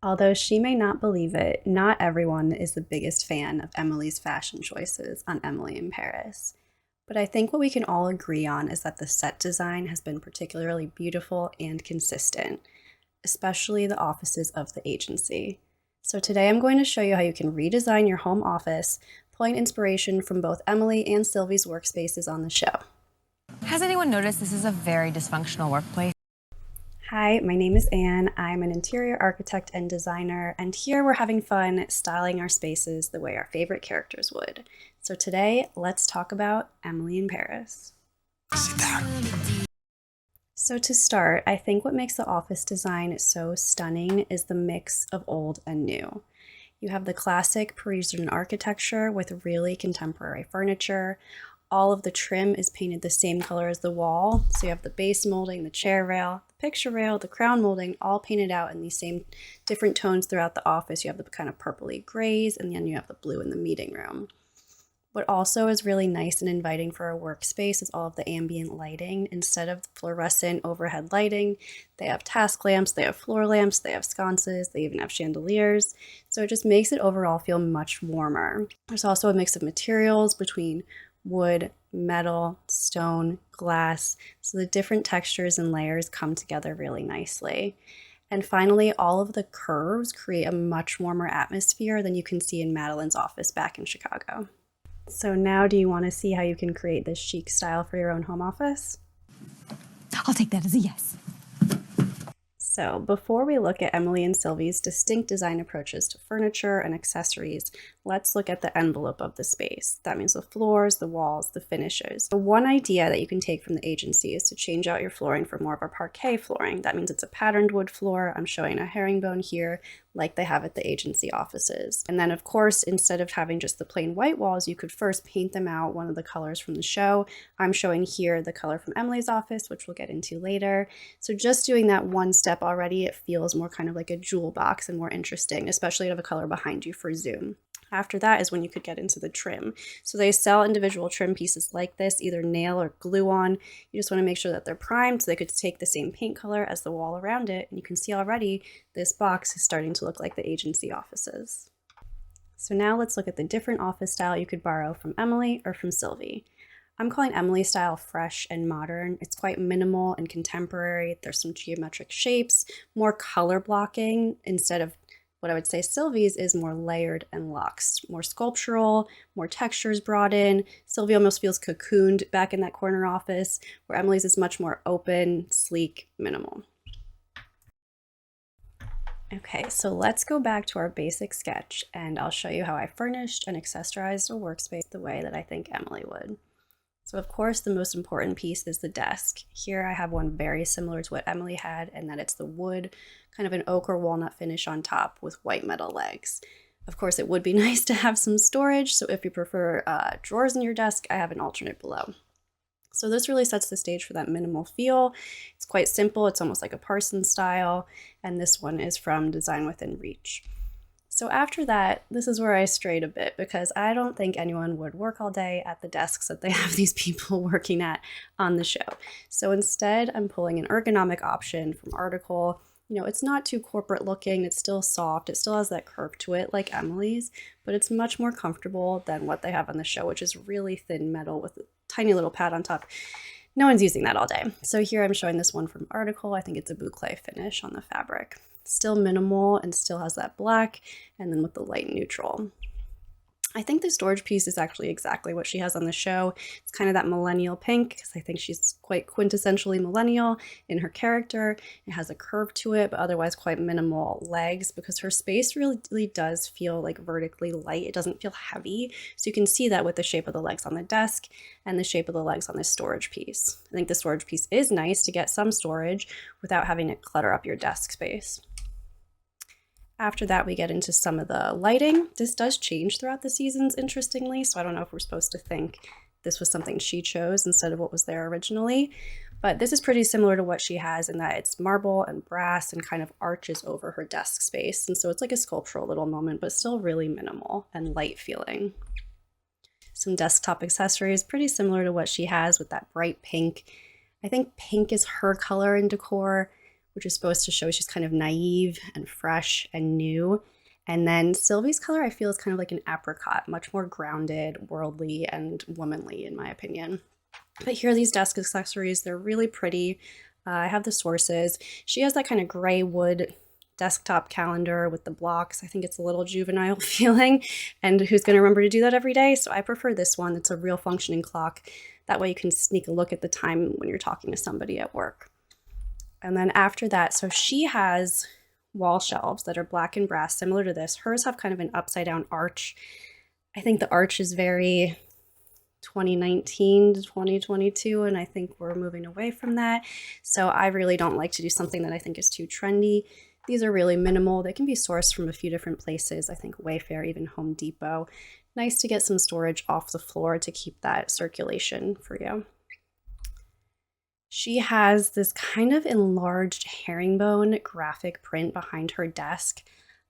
Although she may not believe it, not everyone is the biggest fan of Emily's fashion choices on Emily in Paris. But I think what we can all agree on is that the set design has been particularly beautiful and consistent, especially the offices of the agency. So today I'm going to show you how you can redesign your home office, pulling inspiration from both Emily and Sylvie's workspaces on the show. Has anyone noticed this is a very dysfunctional workplace? Hi, my name is Anne. I'm an interior architect and designer, and here we're having fun styling our spaces the way our favorite characters would. So today, let's talk about Emily in Paris. So to start, I think what makes the office design so stunning is the mix of old and new. You have the classic Parisian architecture with really contemporary furniture. All of the trim is painted the same color as the wall. So you have the base molding, the chair rail, the picture rail, the crown molding, all painted out in these same different tones throughout the office. You have the kind of purpley grays, and then you have the blue in the meeting room. What also is really nice and inviting for a workspace is all of the ambient lighting. Instead of fluorescent overhead lighting, they have task lamps, they have floor lamps, they have sconces, they even have chandeliers. So it just makes it overall feel much warmer. There's also a mix of materials between wood, metal, stone, glass, so the different textures and layers come together really nicely. And finally, all of the curves create a much warmer atmosphere than you can see in Madeline's office back in Chicago. So now do you want to see how you can create this chic style for your own home office? I'll take that as a yes. So before we look at Emily and Sylvie's distinct design approaches to furniture and accessories, let's look at the envelope of the space. That means the floors, the walls, the finishes. So one idea that you can take from the agency is to change out your flooring for more of a parquet flooring. That means it's a patterned wood floor. I'm showing a herringbone here, like they have at the agency offices. And then of course, instead of having just the plain white walls, you could first paint them out one of the colors from the show. I'm showing here the color from Emily's office, which we'll get into later. So just doing that one step already, it feels more kind of like a jewel box and more interesting, especially to have a color behind you for zoom. After that is when you could get into the trim. So they sell individual trim pieces like this, either nail or glue on. You just want to make sure that they're primed so they could take the same paint color as the wall around it. And you can see already this box is starting to look like the agency offices. So now let's look at the different office style you could borrow from Emily or from Sylvie. I'm calling Emily's style fresh and modern. It's quite minimal and contemporary. There's some geometric shapes, more color blocking instead of what I would say Sylvie's is more layered and luxe, more sculptural, more textures brought in. Sylvie almost feels cocooned back in that corner office, where Emily's is much more open, sleek, minimal. Okay, so let's go back to our basic sketch and I'll show you how I furnished and accessorized a workspace the way that I think Emily would. So of course, the most important piece is the desk. Here I have one very similar to what Emily had, and that it's the wood, kind of an oak or walnut finish on top with white metal legs. Of course, it would be nice to have some storage, so if you prefer drawers in your desk, I have an alternate below. So this really sets the stage for that minimal feel. It's quite simple, it's almost like a Parsons style, and this one is from Design Within Reach. So after that, this is where I strayed a bit because I don't think anyone would work all day at the desks that they have these people working at on the show. So instead, I'm pulling an ergonomic option from Article. You know, it's not too corporate looking, it's still soft, it still has that curve to it like Emily's, but it's much more comfortable than what they have on the show, which is really thin metal with a tiny little pad on top. No one's using that all day. So here I'm showing this one from Article. I think it's a boucle finish on the fabric. Still minimal and still has that black, and then with the light neutral. I think the storage piece is actually exactly what she has on the show. It's kind of that millennial pink because I think she's quite quintessentially millennial in her character. It has a curve to it, but otherwise quite minimal legs because her space really does feel like vertically light. It doesn't feel heavy. So you can see that with the shape of the legs on the desk and the shape of the legs on the storage piece. I think the storage piece is nice to get some storage without having it clutter up your desk space. After that, we get into some of the lighting. This does change throughout the seasons, interestingly, so I don't know if we're supposed to think this was something she chose instead of what was there originally, but this is pretty similar to what she has in that it's marble and brass and kind of arches over her desk space, and so it's like a sculptural little moment, but still really minimal and light feeling. Some desktop accessories, pretty similar to what she has with that bright pink. I think pink is her color in decor. which is supposed to show she's kind of naive and fresh and new. And then Sylvie's color, I feel, is kind of like an apricot, much more grounded, worldly, and womanly, in my opinion. But here are these desk accessories. They're really pretty. I have the sources. She has that kind of gray wood desktop calendar with the blocks. I think it's a little juvenile feeling, and who's going to remember to do that every day? So I prefer this one. It's a real functioning clock. That way you can sneak a look at the time when you're talking to somebody at work. And then after that, so she has wall shelves that are black and brass, similar to this. Hers have kind of an upside down arch. I think the arch is very 2019 to 2022, and I think we're moving away from that. So I really don't like to do something that I think is too trendy. These are really minimal. They can be sourced from a few different places. I think Wayfair, even Home Depot. Nice to get some storage off the floor to keep that circulation for you. She has this kind of enlarged herringbone graphic print behind her desk.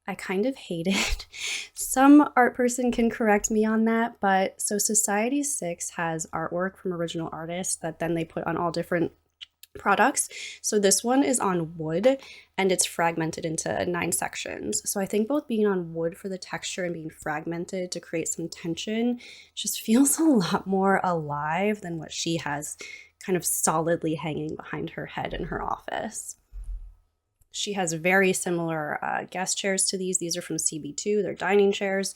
I kind of hate it. Some art person can correct me on that, but so Society 6 has artwork from original artists that then they put on all different products. So this one is on wood and it's fragmented into 9 sections. So I think both being on wood for the texture and being fragmented to create some tension just feels a lot more alive than what she has kind of solidly hanging behind her head in her office. She has very similar guest chairs to these. These are from CB2. They're dining chairs.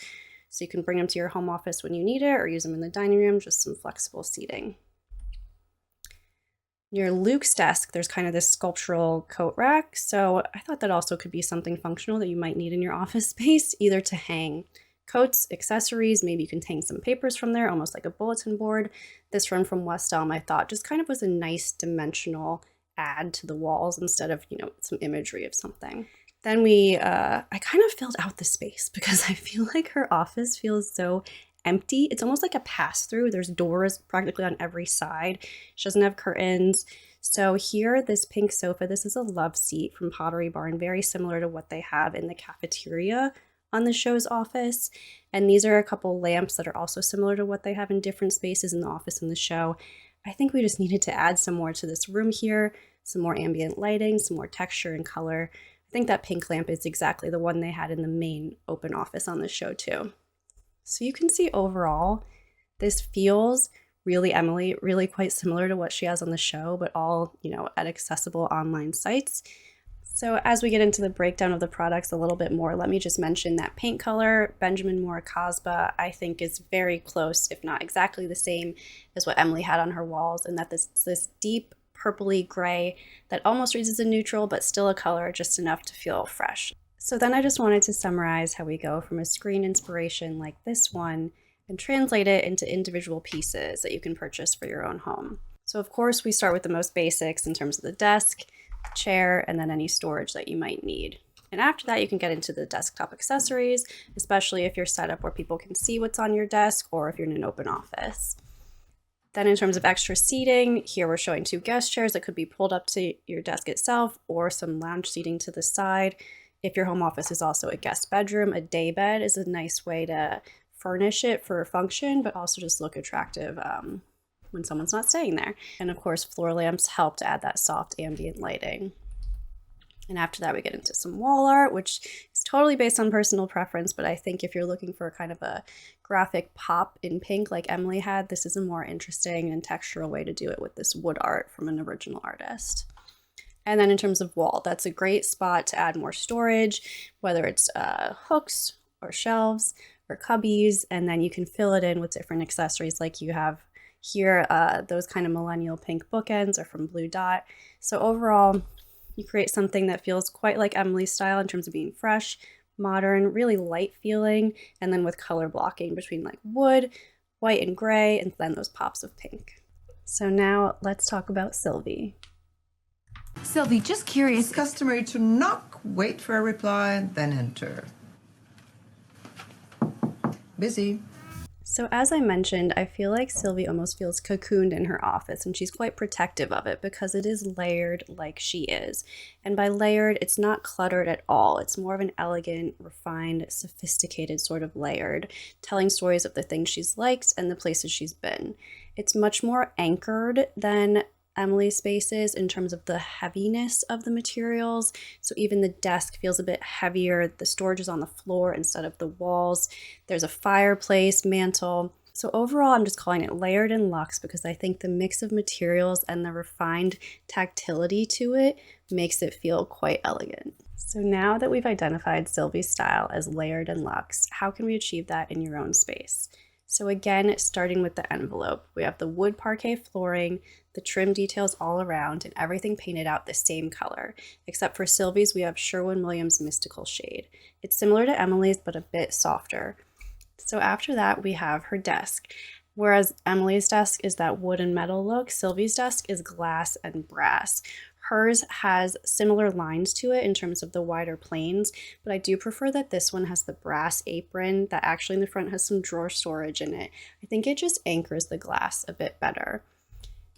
So you can bring them to your home office when you need it or use them in the dining room, just some flexible seating. Near Luke's desk, there's kind of this sculptural coat rack. So I thought that also could be something functional that you might need in your office space, either to hang coats, accessories, maybe you can hang some papers from there, almost like a bulletin board. This one from West Elm, I thought, just kind of was a nice dimensional add to the walls instead of, some imagery of something. Then I kind of filled out the space because I feel like her office feels so empty. It's almost like a pass-through. There's doors practically on every side. She doesn't have curtains. So here, this pink sofa, this is a love seat from Pottery Barn, very similar to what they have in the cafeteria on the show's office. And these are a couple lamps that are also similar to what they have in different spaces in the office and the show. I think we just needed to add some more to this room here, some more ambient lighting, some more texture and color. I think that pink lamp is exactly the one they had in the main open office on the show too. So you can see overall, this feels really Emily, really quite similar to what she has on the show, but all, at accessible online sites. So as we get into the breakdown of the products a little bit more, let me just mention that paint color, Benjamin Moore Casbah, I think is very close, if not exactly the same as what Emily had on her walls, and that this deep purpley gray that almost reads as a neutral, but still a color just enough to feel fresh. So then I just wanted to summarize how we go from a screen inspiration like this one and translate it into individual pieces that you can purchase for your own home. So of course we start with the most basics in terms of the desk, chair, and then any storage that you might need. And after that, you can get into the desktop accessories, especially if you're set up where people can see what's on your desk or if you're in an open office. Then in terms of extra seating, here we're showing 2 guest chairs that could be pulled up to your desk itself or some lounge seating to the side. If your home office is also a guest bedroom, a day bed is a nice way to furnish it for a function, but also just look attractive when someone's not staying there. And of course, floor lamps help to add that soft ambient lighting. And after that, we get into some wall art, which is totally based on personal preference, but I think if you're looking for kind of a graphic pop in pink like Emily had, this is a more interesting and textural way to do it with this wood art from an original artist. And then in terms of wall, that's a great spot to add more storage, whether it's hooks or shelves or cubbies, and then you can fill it in with different accessories like you have here. Those kind of millennial pink bookends are from Blue Dot. So overall, you create something that feels quite like Emily's style in terms of being fresh, modern, really light feeling, and then with color blocking between like wood, white and gray, and then those pops of pink. So now let's talk about Sylvie. Sylvie, just curious. It's customary to knock, wait for a reply, then enter. Busy. So as I mentioned, I feel like Sylvie almost feels cocooned in her office, and she's quite protective of it because it is layered like she is. And by layered, it's not cluttered at all. It's more of an elegant, refined, sophisticated sort of layered, telling stories of the things she's liked and the places she's been. It's much more anchored than Emily's spaces in terms of the heaviness of the materials. So even the desk feels a bit heavier. The storage is on the floor instead of the walls. There's a fireplace, mantle. So overall, I'm just calling it layered and luxe because I think the mix of materials and the refined tactility to it makes it feel quite elegant. So now that we've identified Sylvie's style as layered and luxe, how can we achieve that in your own space? So again, starting with the envelope, we have the wood parquet flooring, the trim details all around, and everything painted out the same color. Except for Sylvie's, we have Sherwin-Williams Mystical Shade. It's similar to Emily's, but a bit softer. So after that, we have her desk. Whereas Emily's desk is that wood and metal look, Sylvie's desk is glass and brass. Hers has similar lines to it in terms of the wider planes, but I do prefer that this one has the brass apron that actually in the front has some drawer storage in it. I think it just anchors the glass a bit better.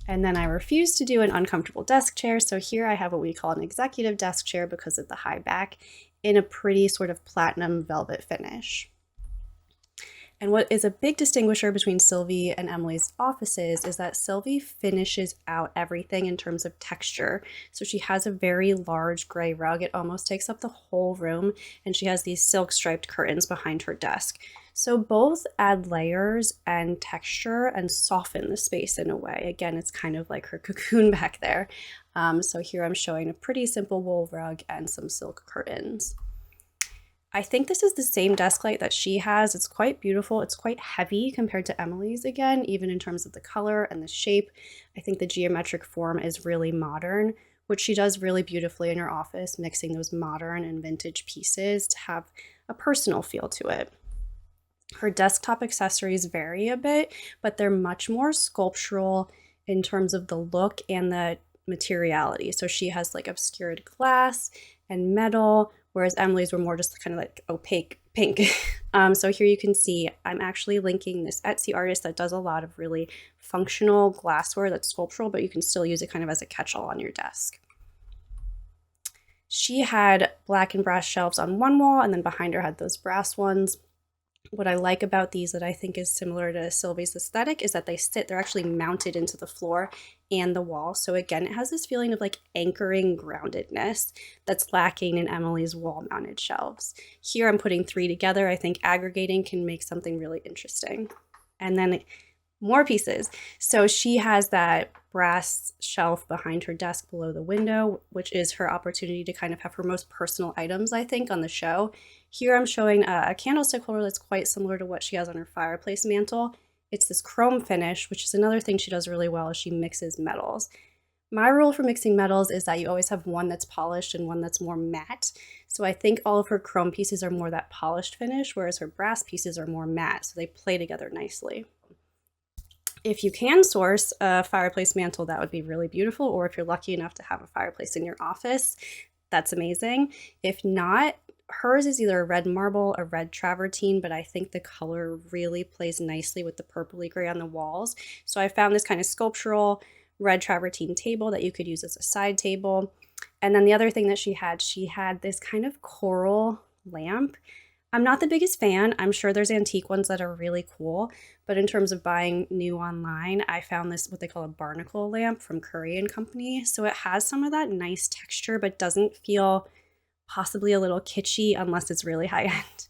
And then I refuse to do an uncomfortable desk chair, so here I have what we call an executive desk chair because of the high back in a pretty sort of platinum velvet finish. And what is a big distinguisher between Sylvie and Emily's offices is that Sylvie finishes out everything in terms of texture. So she has a very large gray rug. It almost takes up the whole room, and she has these silk striped curtains behind her desk. So both add layers and texture and soften the space in a way. Again, it's kind of like her cocoon back there. So here I'm showing a pretty simple wool rug and some silk curtains. I think this is the same desk light that she has. It's quite beautiful. It's quite heavy compared to Emily's again, even in terms of the color and the shape. I think the geometric form is really modern, which she does really beautifully in her office, mixing those modern and vintage pieces to have a personal feel to it. Her desktop accessories vary a bit, but they're much more sculptural in terms of the look and the materiality. So she has like obscured glass and metal, whereas Emily's were more just kind of like opaque pink. So here you can see I'm actually linking this Etsy artist that does a lot of really functional glassware that's sculptural, but you can still use it kind of as a catch-all on your desk. She had black and brass shelves on one wall, and then behind her had those brass ones. What I like about these that I think is similar to Sylvie's aesthetic is that they're actually mounted into the floor and the wall. So again, it has this feeling of like anchoring groundedness that's lacking in Emily's wall mounted shelves. Here I'm putting three together. I think aggregating can make something really interesting. And then more pieces. So she has that brass shelf behind her desk below the window, which is her opportunity to kind of have her most personal items, I think, on the show. Here I'm showing a candlestick holder that's quite similar to what she has on her fireplace mantle. It's this chrome finish, which is another thing she does really well is she mixes metals. My rule for mixing metals is that you always have one that's polished and one that's more matte. So I think all of her chrome pieces are more that polished finish, whereas her brass pieces are more matte, so they play together nicely. If you can source a fireplace mantle, that would be really beautiful, or if you're lucky enough to have a fireplace in your office, that's amazing. If not, hers is either a red marble or red travertine, but I think the color really plays nicely with the purpley gray on the walls. So I found this kind of sculptural red travertine table that you could use as a side table. And then the other thing that she had this kind of coral lamp. I'm not the biggest fan. I'm sure there's antique ones that are really cool, but in terms of buying new online, I found this, what they call a barnacle lamp from Curry & Company. So it has some of that nice texture, but doesn't feel possibly a little kitschy unless it's really high end.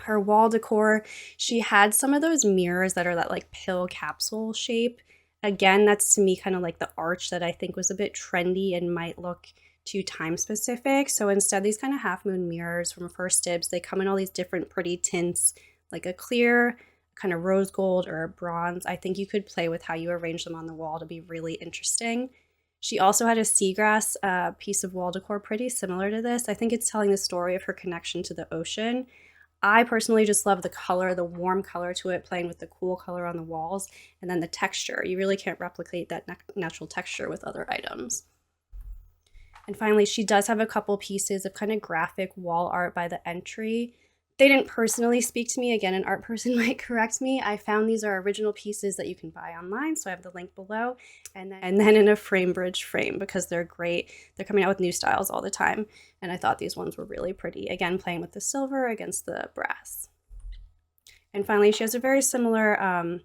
Her wall decor, she had some of those mirrors that are that like pill capsule shape. Again, that's to me kind of like the arch that I think was a bit trendy and might look too time specific. So instead, these kind of half moon mirrors from First Dibs, they come in all these different pretty tints, like a clear, kind of rose gold or a bronze. I think you could play with how you arrange them on the wall to be really interesting. She also had a seagrass piece of wall decor pretty similar to this. I think it's telling the story of her connection to the ocean. I personally just love the color, the warm color to it, playing with the cool color on the walls, and then the texture. You really can't replicate that natural texture with other items. And finally, she does have a couple pieces of kind of graphic wall art by the entry. They didn't personally speak to me. Again, an art person might correct me. I found these are original pieces that you can buy online, so I have the link below. And then in a frame bridge frame because they're great. They're coming out with new styles all the time, and I thought these ones were really pretty. Again, playing with the silver against the brass. And finally, she has a very similar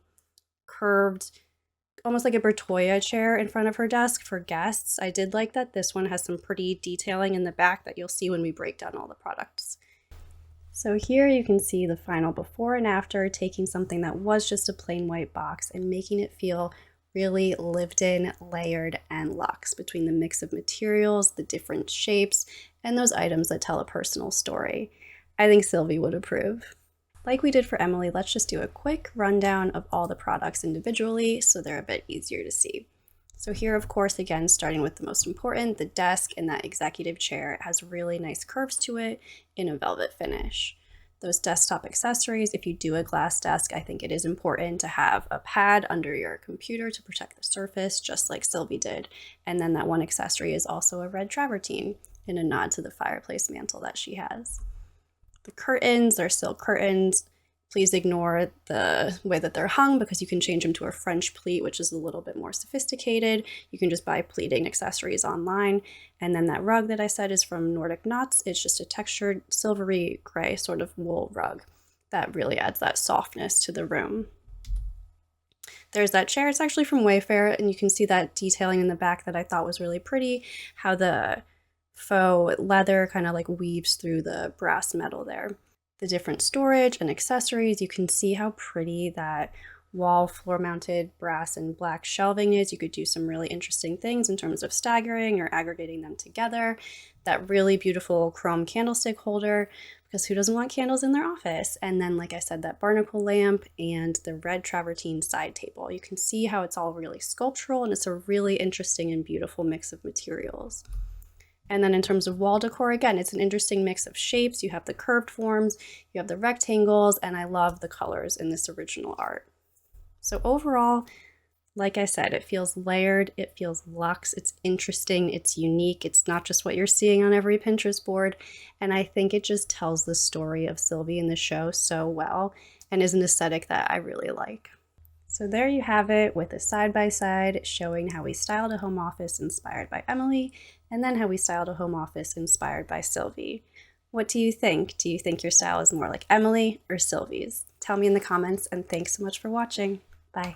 curved, almost like a Bertoya chair in front of her desk for guests. I did like that this one has some pretty detailing in the back that you'll see when we break down all the products. So here you can see the final before and after, taking something that was just a plain white box and making it feel really lived in, layered, and luxe between the mix of materials, the different shapes, and those items that tell a personal story. I think Sylvie would approve. Like we did for Emily, let's just do a quick rundown of all the products individually so they're a bit easier to see. So here, of course, again, starting with the most important, the desk and that executive chair. It has really nice curves to it in a velvet finish. Those desktop accessories, if you do a glass desk, I think it is important to have a pad under your computer to protect the surface, just like Sylvie did. And then that one accessory is also a red travertine in a nod to the fireplace mantle that she has. The curtains are silk curtains. Please ignore the way that they're hung because you can change them to a French pleat, which is a little bit more sophisticated. You can just buy pleating accessories online. And then that rug that I said is from Nordic Knots. It's just a textured silvery gray sort of wool rug that really adds that softness to the room. There's that chair. It's actually from Wayfair, and you can see that detailing in the back that I thought was really pretty, how the faux leather kind of like weaves through the brass metal there. The different storage and accessories, you can see how pretty that wall floor mounted brass and black shelving is. You could do some really interesting things in terms of staggering or aggregating them together. That really beautiful chrome candlestick holder, because who doesn't want candles in their office? And then, like I said, that barnacle lamp and the red travertine side table. You can see how it's all really sculptural, and it's a really interesting and beautiful mix of materials. And then in terms of wall decor, again, it's an interesting mix of shapes. You have the curved forms, you have the rectangles, and I love the colors in this original art. So overall, like I said, it feels layered, it feels luxe, it's interesting, it's unique, it's not just what you're seeing on every Pinterest board, and I think it just tells the story of Sylvie in the show so well and is an aesthetic that I really like. So there you have it with a side-by-side showing how we styled a home office inspired by Emily and then how we styled a home office inspired by Sylvie. What do you think? Do you think your style is more like Emily or Sylvie's? Tell me in the comments, and thanks so much for watching. Bye.